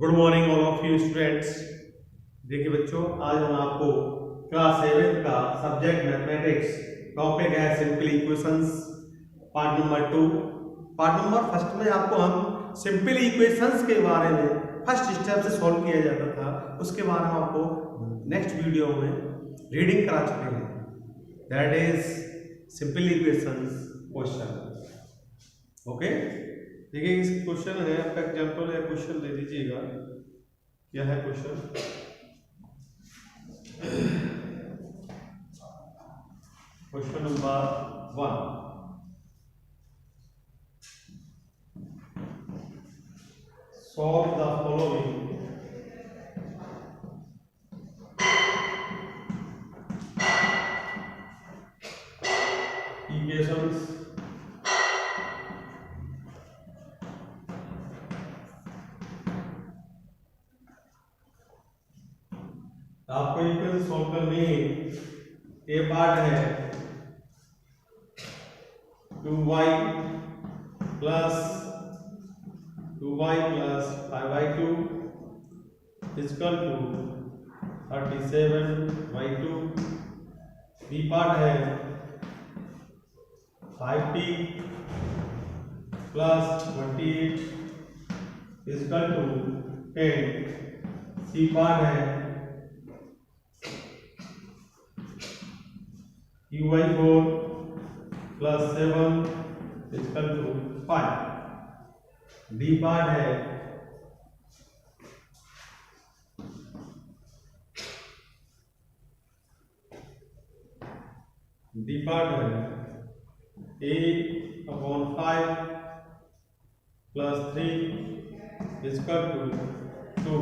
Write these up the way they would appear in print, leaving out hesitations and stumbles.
Good morning all of you students. देखिए बच्चों, आज हम आपको क्लास 7 का सब्जेक्ट मैथमेटिक्स टॉपिक है simple equations part number 2। Part number first में आपको हम सिंपल इक्वेशंस के बारे में फर्स्ट स्टेप से सॉल्व किया जाता था, उसके बारे में आपको नेक्स्ट वीडियो में रीडिंग करा चुके हैं। That is simple equations question. Okay, देखिए इस क्वेश्चन है, आपका एग्जाम्पल या क्वेश्चन ले लीजिएगा। क्या है question? Question number 1, solve the following equations आपको इक्वेशन सॉल्व करनी है। ए पार्ट है 2y plus 5y2 equal to 37y2। B part है 5t plus 28 equal to 10। C part है q/4 plus 7 equal to 5। D part है a/5 plus 3 equal to 2।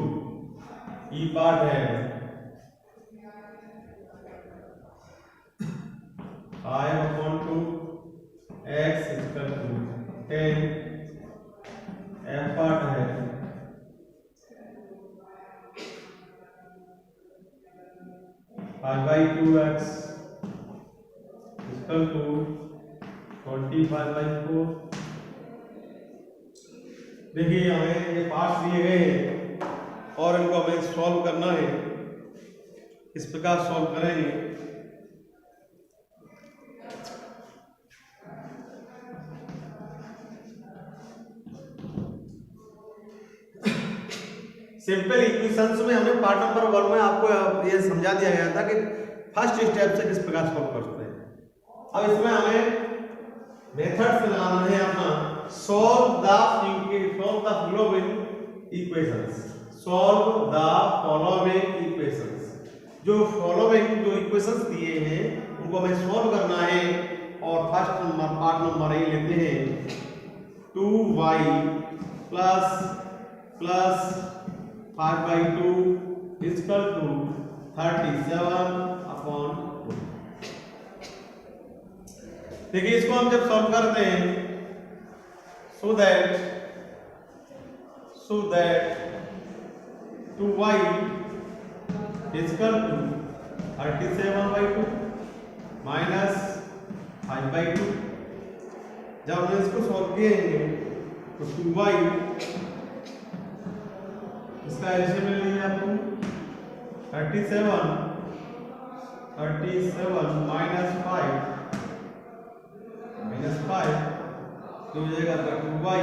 E part है I/2 x equal to 10। F part है I/2x equal to 25/4। देखिए हमें ये parts दिए गए हैं और इनको हमें सॉल्व करना है। इस प्रकार सॉल्व करेंगे। सिंपल इक्वेशंस में हमने पार्ट नंबर 1 में आपको ये समझा दिया गया था कि फर्स्ट स्टेप से किस प्रकार सॉल्व करते हैं। अब इसमें हमें मेथड्स लगाना है अपना solve the following equations. Solve the following equations, जो इक्वेशंस दिए हैं उनको हमें सॉल्व करना है। और first number part number A लेते हैं 2y प्लस 5/2 इक्वल टू 37/2। देखिए इसको हम जब सॉल्व करते हैं so that 2y equal to 37/2 minus 5/2। जब हमने इसको सॉल्व किए तो 2y इसका एलसीएम ले लीजिए आपको 37 माइनस 5 तो हो जाएगा 2y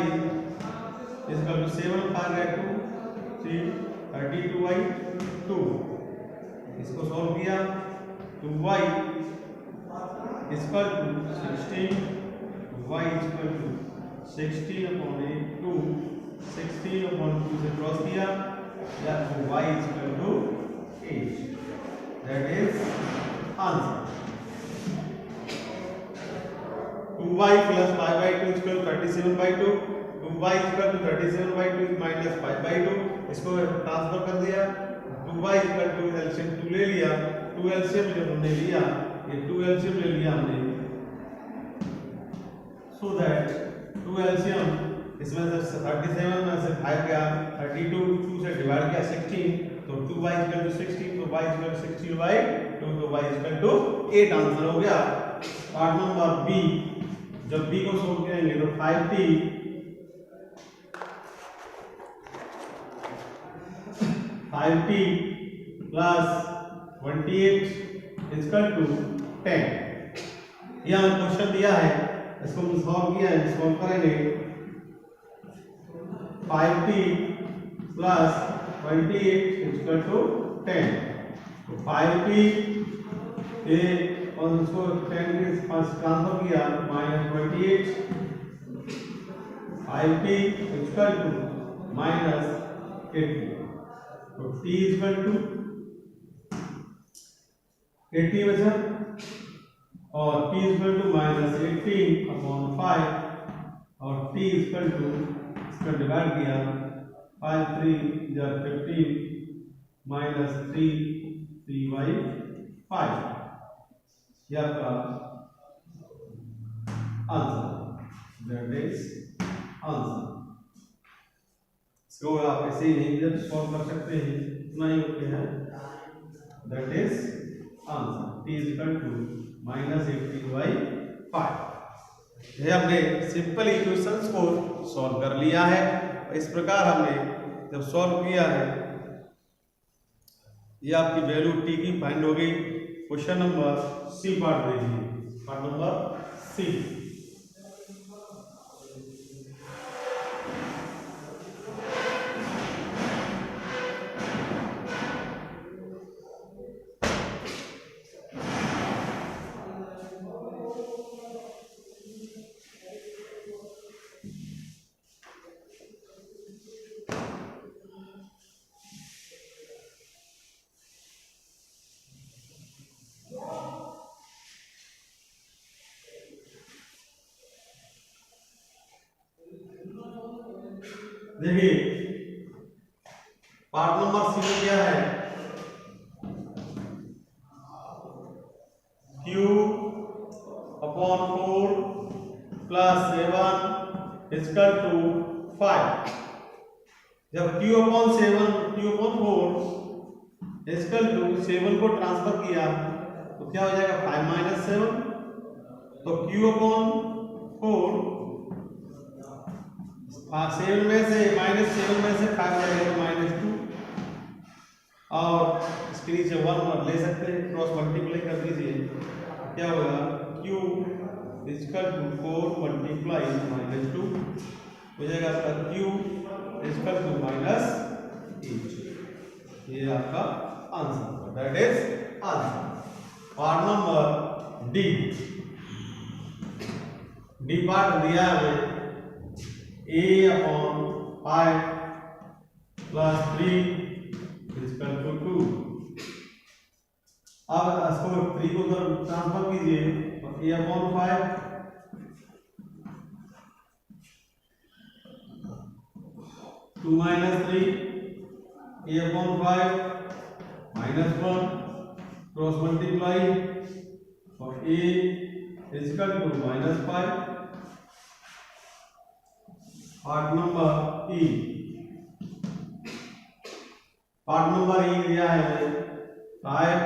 इसका 7 5/2 3 32/2। इसको सॉल्व किया 2y equal to 16 y equal to 16/2 16/2 से क्रॉस किया या y equal to 8। That is answer. 2y plus 5/2 equal 37/2। 2y equal to 37/2 minus 5/2। इसको ट्रांसफर कर दिया। 2y इक्वल टू एलसीएम 2 ले लिया। 2 एलसीएम जब हमने लिया, ये 2 एलसीएम ले लिया हमने, सो दैट 2 एलसीएम इसमें से 37 में से 5 गया, 32 2 से डिवाइड किया 16 तो 2y इक्वल टू 16 तो y इक्वल टू 16/2 तो y इक्वल टू 8 आंसर हो गया। पार्ट नंबर बी, जब बी को सॉल्व करेंगे तो 5t 5t plus 28 equal to 10। यह हमें क्वेश्चन दिया है, इसको हम सॉल्व किया है, सॉल्व करेंगे। 5t plus 28 equal to 10। तो 5t ये और उसको 10 के पास ट्रांसफर किया minus 28 5t equal to minus 80। तो t इक्वल टू 80 बचा और t इक्वल टू माइनस 18/5 और t इक्वल टू इसका डिवाइड किया 5 3 या 15 माइनस 3/5। यह आपका आंसर, दैट इज आंसर। इसको आप ऐसे ही नहीं जब सॉल्व कर सकते हैं, इतना ही होते हैं, that is answer. t equal to minus 18/5। यह हमने सिंपल इक्वेशंस को सॉल्व कर लिया है। इस प्रकार हमने जब सॉल्व किया है, यह आपकी वैल्यू t की फाइंड हो गई। क्वेश्चन नंबर सी पार्ट देखिए, पार्ट नंबर सी। देखिए पार्ट नंबर सी में क्या है, q upon 4 plus 7 equal to 5। जब q अपॉन 4 इक्वल टू 7 को ट्रांसफर किया तो क्या हो जाएगा 5 माइनस 7। तो q अपॉन 4 7 में से माइनस 7 में से 5 जाएगा तो -2 और इसके नीचे 1 ले सकते हैं, क्रॉस मल्टीप्लाई कर दीजिए। क्या होगा q इक्वल टू 4 मल्टीप्लाई -2 हो जाएगा आपका q इक्वल टू -8। ये आपका answer, that is answer. Part number D part दिया है a upon 5 plus 3 equal to 2। अब इसको 3 को उधर ट्रांसफर कीजिए तो a upon 5 2 minus 3 a upon 5 -1 cross multiply और a equal to -5। Part number E, part number E दिया है 5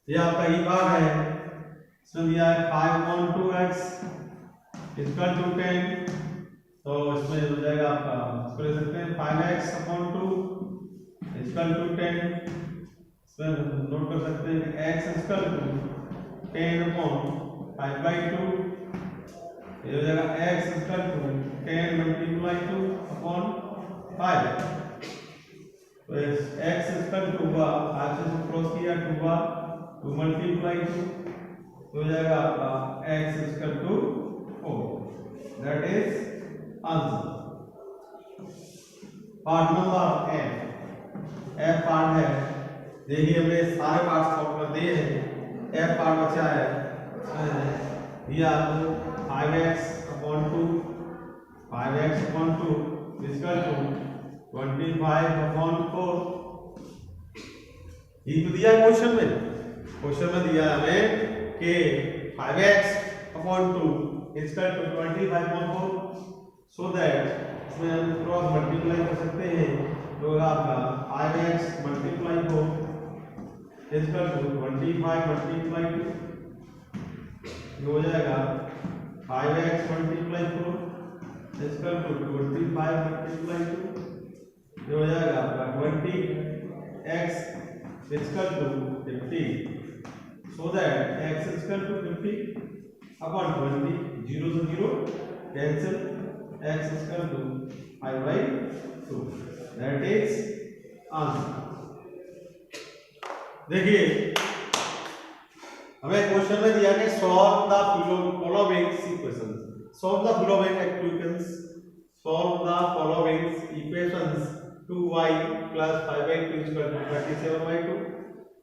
ये आपका ई पार्ट है। इसमें दिया है 5/2x इक्वल टू 10। तो इसमें हो जाएगा आपका, इसको ले सकते हैं 5x/2 इक्वल टू 10। नोट कर सकते हैं कि x इक्वल टू 10/5/2। ये हो जाएगा x इक्वल टू 10 मल्टीप्लाई 2/5। तो x इक्वल टू हुआ 5 से क्रॉस किया 2 हुआ 2 मल्टीप्लाई 2 हो जाएगा आपका x equal to 4। That is answer. Part number F part है। देखिए हमने सारे पार्ट सॉल्व कर दिए हैं। एफ पार्ट बचा है, ये आपको 5x/2 इक्वल टू 25/4। ये तो दिया है क्वेश्चन में दिया है हमें कि 5x/2 equal to 25/4। So that इसमें हम क्रॉस मल्टीप्लाई कर सकते हैं, जो आपका 5x multiply 4 equal to 25 multiply 2 ये हो जाएगा 5x मल्टीप्लाई 4 इसका टू 25 मल्टीप्लाई 2, ये हो जाएगा आपका 20x इसका टू 50, सो दैट x इसका टू 50 अपॉन 20, 0 से 0 कैंसिल, x इसका टू 5/2, दैट इज आंसर। देखिए हमें क्वेश्चन में दिया कि solve the following equations, solve the following equations, solve the following equations 2y + 5/2 = 37/2।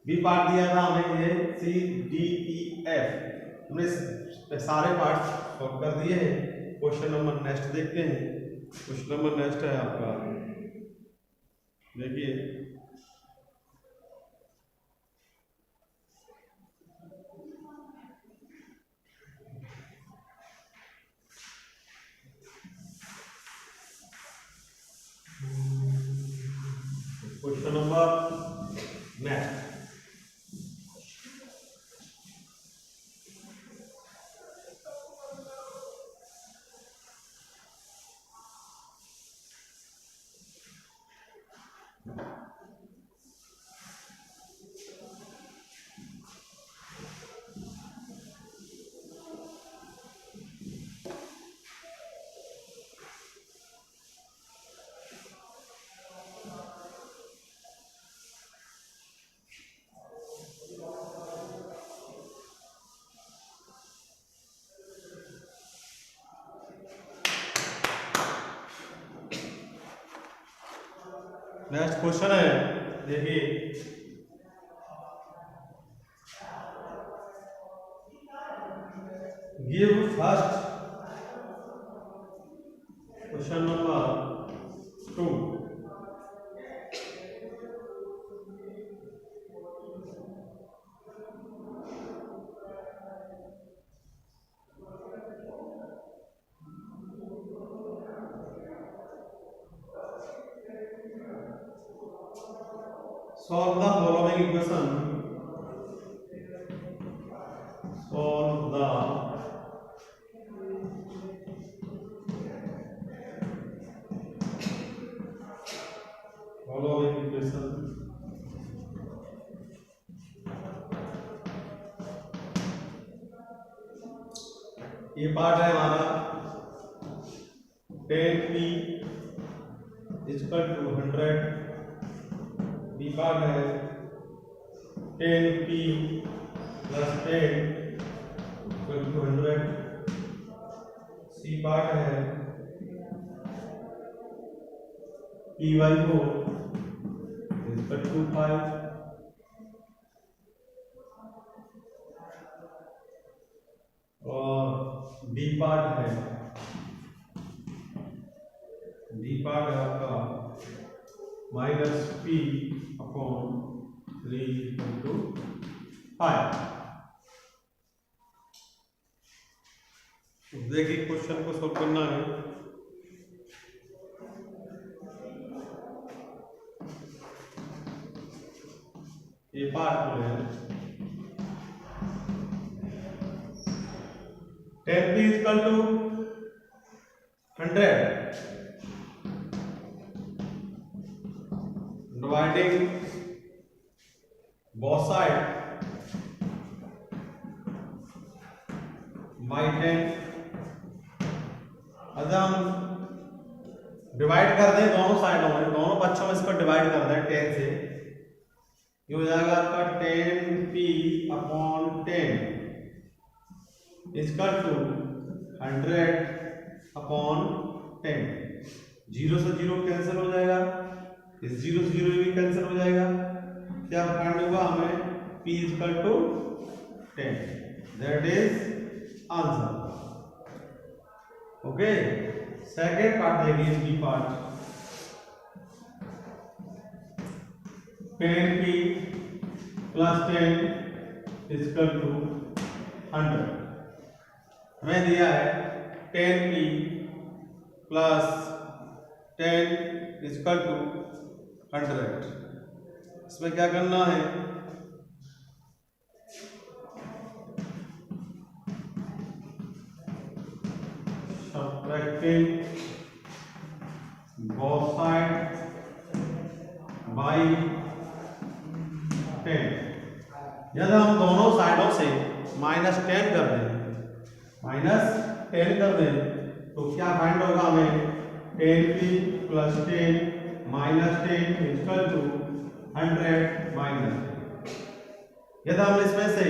B part दिया था हमें ये सी डी ई एफ, हमने सारे पार्ट सॉल्व कर दिए हैं। क्वेश्चन नंबर नेक्स्ट देखते हैं। क्वेश्चन नंबर नेक्स्ट है आपका, देखिए question number next, next question है, देखिए give first question number 2, solve the following equation, solve the following equation, ये पार्ट है हमारा 10p equal to 100, B part है 10p + 10 equal to 100, C part है p/4 इक्वल टू 5, और D part है आपका -p/3 इक्वल टू 5। देखिए question को सॉल्व करना है। ये पार्ट है 10p equal to 100, dividing both side by 10। अगर हम डिवाइड कर दें दोनों साइडों में, दोनों पक्षों में इसको डिवाइड कर दें 10 से, ये हो जाएगा आपका 10p/10 इक्वल टू 100/10। 0 से 0 कैंसिल हो जाएगा, इस 0 से 0 भी कैंसिल हो जाएगा। क्या फाइंड होगा हमें p equal to 10, that is answer. Okay, second part देखिए, B part 10p + 10 equal to 100। हमें दिया है 10p + 10 इक्वल टू 100। इसमें क्या करना है, subtracting both sides by 10। यदि हम दोनों साइडों से -10 कर दें, -10 कर दें तो क्या फाइंड होगा हमें? 10p + 10 - 10 = 100 - 10। यदि हम इसमें से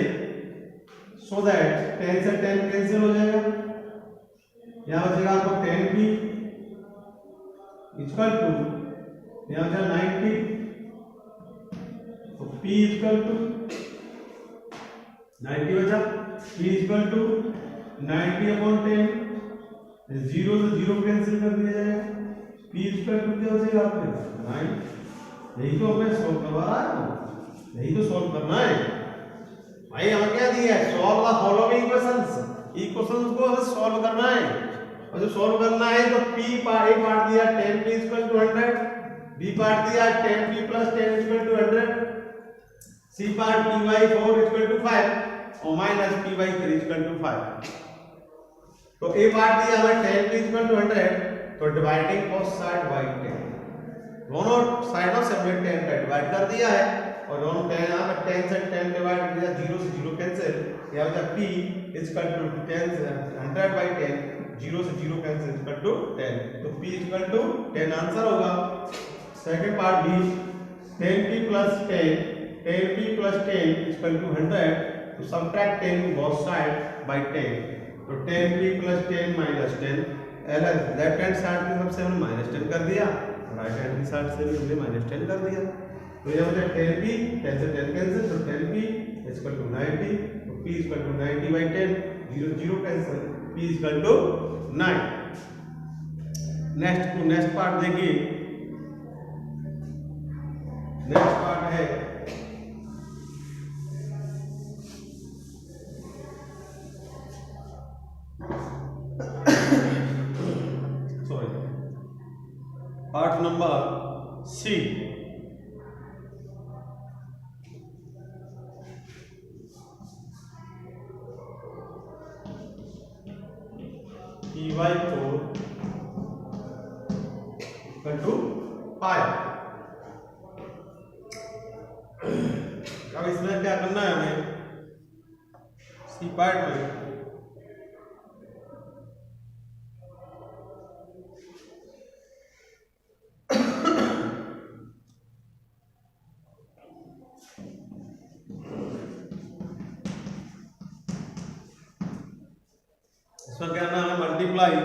सो दैट 10 से 10 कैंसिल हो जाएगा, यहाँ बचेगा आपको 10p = यहाँ बचा 90, तो p = 90 बचा, p = 90/10, 0 से 0 कैंसिल कर दिया जाएगा, p = क्या हो जाएगा आपके 9। यही तो हमें सॉल्व करवा रहा है, यही तो सॉल्व करना है भाई। हमें क्या दिया है? सॉल्व द फॉलोइंग इक्वेशंस को हमें सॉल्व करना है, और जो सॉल्व करना है तो p पार्ट दिया 10p = 100, b पार्ट दिया 10p + 10 = 100, c पार्ट p/4 = 5 और -p/3 = 5। तो a पार्ट दिया हमें 10p = 100, तो डिवाइडिंग बोथ साइड बाय 10, दोनों साइडों से हमने 10 का डिवाइड कर दिया है, और दोनों 10 यहाँ पे 10 से 10 डिवाइड किया, 0 से 0 कैंसिल, यहाँ पे p = 10 100/10, 0 से 0 कैंसिल = 10, तो p = 10 आंसर होगा। सेकंड पार्ट भी 10p + 10 = 100, तो सब्ट्रैक्ट 10 बोथ साइड बाय 10, तो 10p + 10 - 10, लेफ्ट हैंड साइड की सबसे हमने -10 कर दिया, राइट हैंड की साइड से भी हमने -10 कर दिया, तो यहाँ पे 10p 10 से 10 कैंसिल, तो 10p = 90, तो p = 90/10, 0 0 cancel, p = 9। Next part देखिए, नेक्स्ट पार्ट है पार्ट नंबर C। p/4 = 5। अब इसमें क्या करना है हमें? C पार्ट में इसमें क्या करना है? Multiply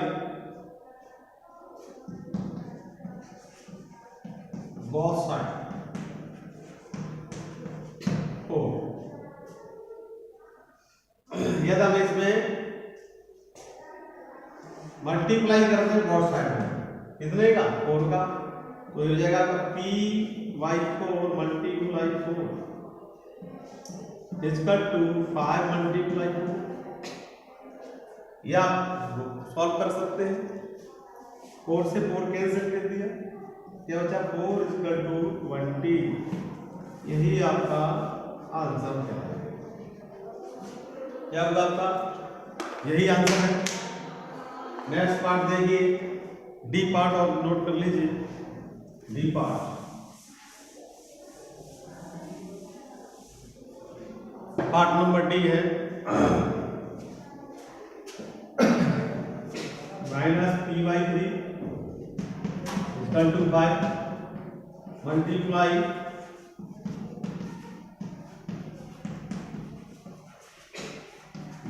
both side 4। यदि हम इसमें मल्टीप्लाई करते हैं बोथ साइड में, कितने का? 4 का, तो हो जाएगा p/4 × 4 = 5 × 4, या सॉल्व कर सकते हैं, 4 से 4 कैंसिल कर दिया, क्या बचा? 4 = 20। यही आपका आंसर है, क्या होगा आपका? यही आंसर है। नेक्स्ट पार्ट देखिए, डी पार्ट, और नोट कर लीजिए D part. Part number D है -p/3 = 5 मल्टीप्लाई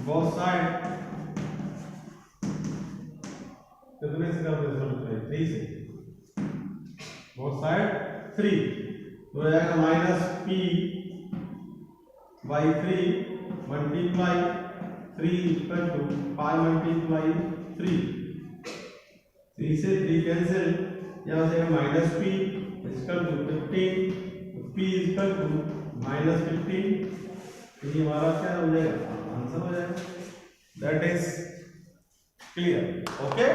बोथ साइड, कितने से करते हैं? 3 से, बोथ साइड 3, तो हो जाएगा -p/3 मल्टीप्लाई 3 = 5 × 3, 3 से 3 कैंसिल, यहाँ से -p = 15, p = -15, तो ये हमारा क्या हो जाएगा? आंसर हो जाएगा। That is clear. ओके।